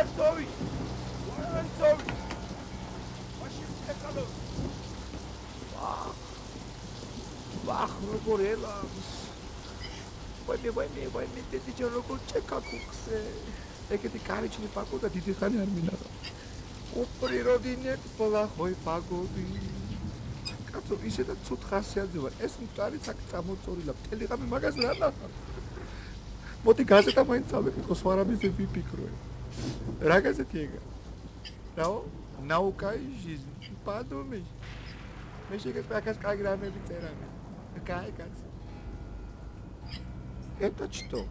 Варанцови! Варанцови! Машин ехало! Вах, როგორ ელავს. ვაიმე, დედიჯან როგორ ჩეკაკუქზე. ეგეთი კარიჩნი პაკო და დიდი ხანი არ მინაღა. უპრიროდინეთ ბლახოი პაგოდი. კაცო, ისედაც ცუდ ხასიათზე ვარ. ეს მკვდარიც აქ წამოწორილა. მთელი ღამე მაგას რა ნახავ. მოდი გაზეტა მაინც წავეკითხო, სხვა რამეზე ვიფიქრე. რა გაზეთი ეგა? რაო? ნაუკაი ჟიზნი. პადომი. მე შეგეწაკას კარგი რამები წერამი. კაი კაცო. Это что?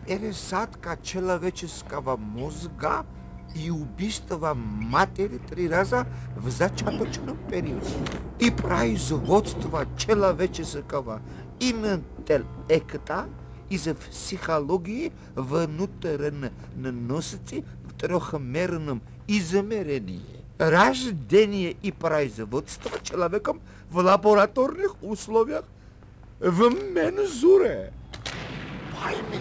Пересадка человеческого мозга и убийство матери 3 раза в зачаточном периоде. И производство человеческого интеллекта из психологии внутренности в трехмерном измерении. Рождение и производство человеком в лабораторных условиях в мензуре. Вайме,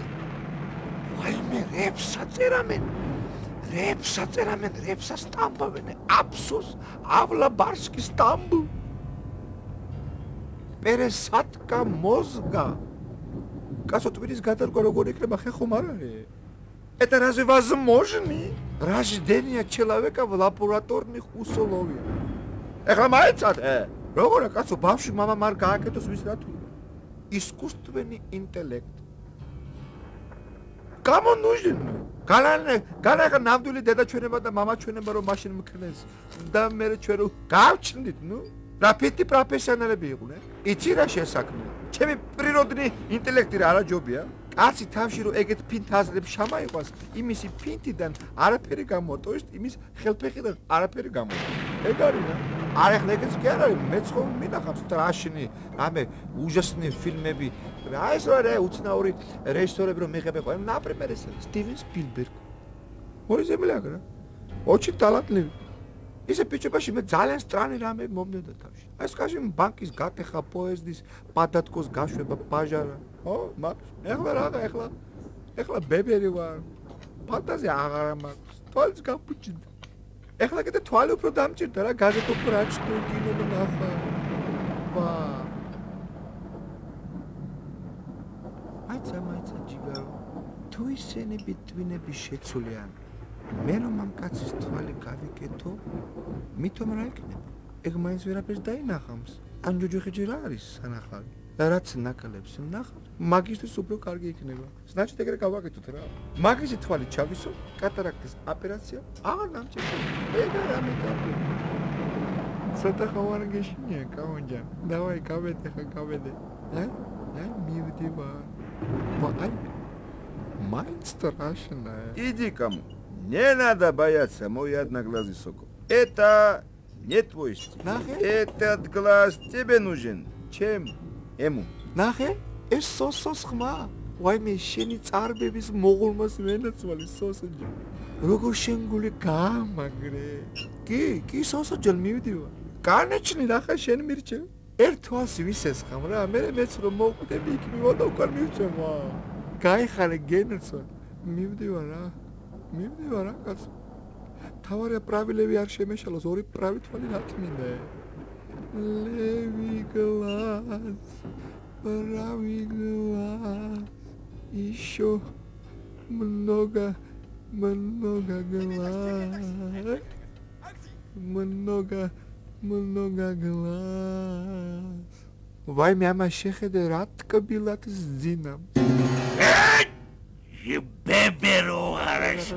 репсатерамен, стамбовене, абсус, авлабарский стамбул. Пересадка мозга. Касо твирис гадарго როგორ იქნება ხეხო მარარე. Это разве возможно? Рождение человека в лабораторных условиях. Ეხლა მაიცადე. როგორ კაცო ბავშვი мама მარ გააკეთოს ვის რა თუ. Искусственный интеллект. Кому нужен? Галага ნამდვილი დედა ჩვენება და мама ჩვენება რომ მაშინ მქნეს. და მე ჩვენ გავჩნდით, ნუ. რა ფიტი პროფესიონალები იყვნენ? იცი რა შესაქმნე? ჩემი პრიროდნი ინტელექტი რა არაჯობია? კაცი თავში რომ ეგეთ ფინთაზრებს შამაიყვას, იმისი ფინთიდან არაფერი გამოტოვის, იმის ხელფეხიდან არაფერი გამოტოვის. ეგ არის რა. არ ეხლა ეგეც კი არ არის, მეც ხომ მინახავს სტრაშნი, რამე ужасные ფილმები. აი ეს რა უცნაური რეჟისორები რომ მიღებენ, например, ეს სტივენ სპილბერგი. ორი ზემლაკ რა. очень талантливый. ისე პიჩებაში მე ძალიან სტრანი რამე მომდენდა თავში. აი скажем, ბანკის გატეხა პოეზდის, პადატკოს გაშვება ბაჟარა. ო, მაქვს. ეხლა ბებერი ვარ. ფანტაზია აღარა მაქვს. თვალს გაფუჭდა. ეხლა კიდე თვალი უფრო დამჭირდა რა, გაზეთ უფრო აჩნდა, კინო ნახა. ვა. მაიცა ჯიგარო. თუ ისენები twinები შეცვლიან. მე რომ ამ კაცის თვალი გავიკეთო, მithom რა იქნება? ეგ მაინც ვერაფერს დაინახავს. ან ჯუჯუხიჯი რა არის სანახავი? რაც ნაკლებს ნახავ, მაგისთვის უფრო კარგი იქნება. значит ეგრე გავაკეთოთ რა. მაგისი თვალი ჩავისო, კატარაქტის ოპერაცია აღარ დამჭირდა. ეგ რამე დავი. ცოტა ხوار გეშინია, კაუნჯან. დავაი გავედე. მივდივარ. ვაი. მაინც страшно. Иди кому. Не надо бояться, мой одноглазый сокол. Это не твой стиль. Нахе? Этот глаз тебе нужен. Чем? Ему. Нахе? ეს სოსოს ხმა. ვაიმე შენი წარბების მოღულმას ვენაცვალი სოსოჯა. როგორ შენგული გამაგრე. კი სოსოჯალ მივდივა. განეჩნი ნახე შენ მირჩევ. ერთვას ვისეს ხამ რა, მე მეც რომ მოვკვდები იქ მივოდა უკან მივწევა. გაიხარე გენაცვა. მივდივა რა კაცო. თავარია პრავილები არ შემეშალოს, ორი პრავი თვალი რათმინდა. ლევი გლას, პრავი გლას, იშო много глаз, много глаз. ვაიმე ამა შეხედე რა ტკბილად ზძინამ. Беберу არის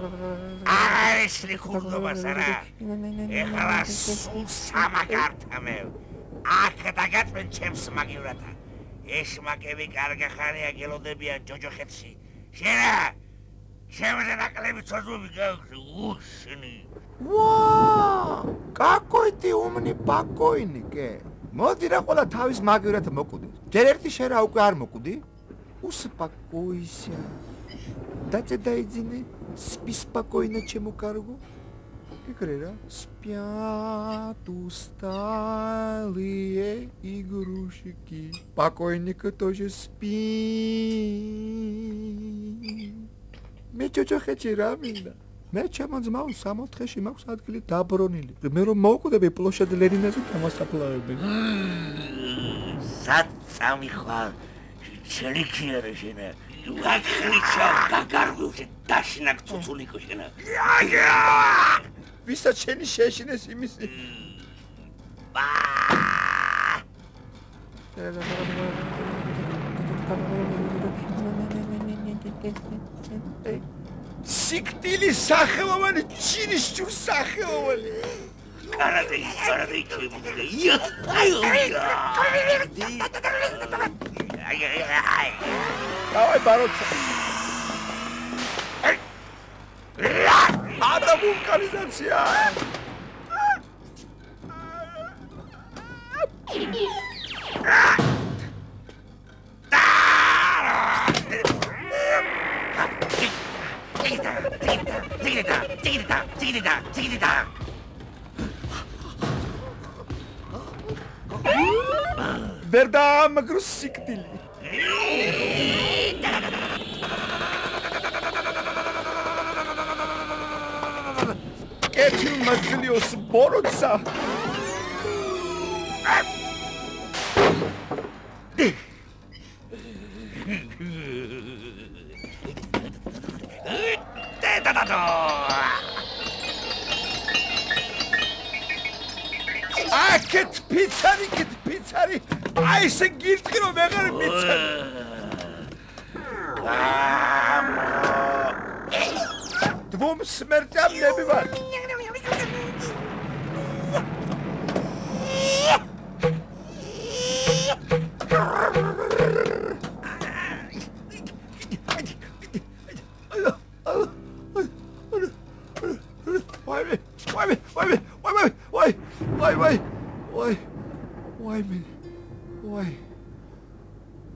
ლიქურდობას არა. ეხლა სულ სამაგართამე. აქ დაგაწმენ ჩემს მაგივრათა. ეშმაკები კარგი ხარია გელოდებიან ჯოჯოხეთში. შენა ჩემზე ნაკლები ცოცხლები გაქვს უშინი. ვა! какой ты умный покойник. მოდი რა ყველა თავის მაგივრათა მოკვდი. ჯერ ერთი შენ რა უკვე არ მოკვდი? Успокойся. Дайте дайдзине, спи спокойно, чему каргу. Игрера. Спят усталые игрушки. Покойник тоже спит. Мне чё-чё хочу рамина. მე ჩემო ძმაო 64-ში მაქვს ადგილი დაბრონილი. მე რომ მოვკვდები პლოშად ლენინაზე გამოსაფლავებენ. სად წამიხვალ? ჩელიქიერე შენა. ვახლიჩა გაგარგულში დაშნაკ ცუცულიკო შენა. ვისაც შენი შეშინეს იმისი. სიკვდილი სახეობანი ჩირის ჯურს სახეობანი. კარადეი ჩემო. დავაი ბაროცა. ადა ვულკანიზაცია. ვერ დაამაგრო სიკვდილი. კეთილ მაცლიოს ბოროტსა. აკეთ ფიცარი. აი ესე გირტყი რომ ვეღარ მიცანი. დვომ სმერტამ ნებივარ.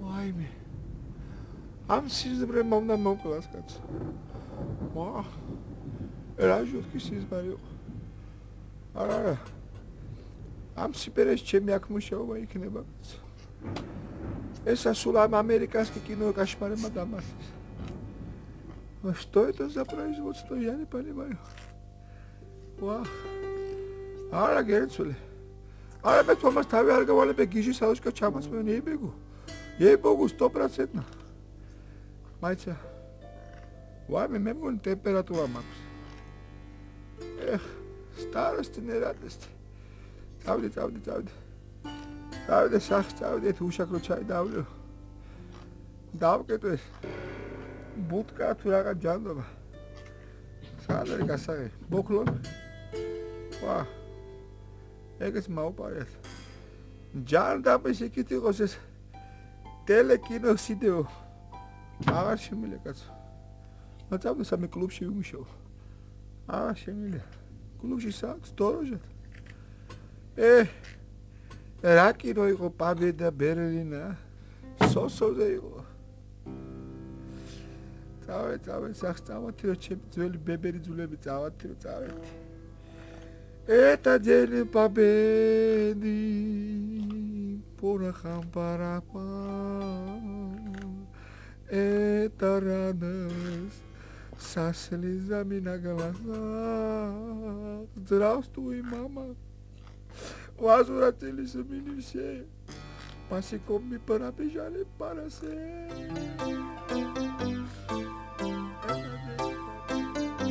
Why me? I'm სიზმრე მომდა მომკლას კაც. ვა. რა ჟუთკი სიზმარი. არა. ამ სიპერეს ჩემი აქ მუშაობა იქნება კაც. ესა სულ ამ ამერიკასკი კინო კაშმარებმა დამარცხეს. Что это за производство? Я не понимаю. ვა. არა გერცული. არა მე თომას თავი არ გავალებე გიჟი სადოშკა ჩამასვენ ებეგო. ებეგო 100%. მაიცა. ვაიმე მე მგონი ტემპერატურა მაქვს. ეხ, старость не радость. წავდი. წავდი სახს წავდეთ უშაქრო ჩაი დავლიო. დავკეტე. ბუტკა თუ რაღა ჯანდობა. სადარი გასაღე. ბოკლონ. ვა. ეგეც მაუპარეთ. ჯანდაბის იქით იყოს ეს ტელეკინო ვიდეო. აღარ შემიძლია კაცო. მაწავდა სამი კლუბში ვიმუშაო. აღარ შემიძლია. კლუბში საათს დოროჟეთ. რა კინო იყო პაბედა ბერლინა. სოსოზე იყო. წავე სახს წავათი რომ ჩემი ძველი ბებერი ძულები წავათი რომ წავედი. Это день победы, порохом парапан. Это радость со слезами на глазах. Здравствуй, мама. Возвратились мы все. Босиком мы пробежали по росе.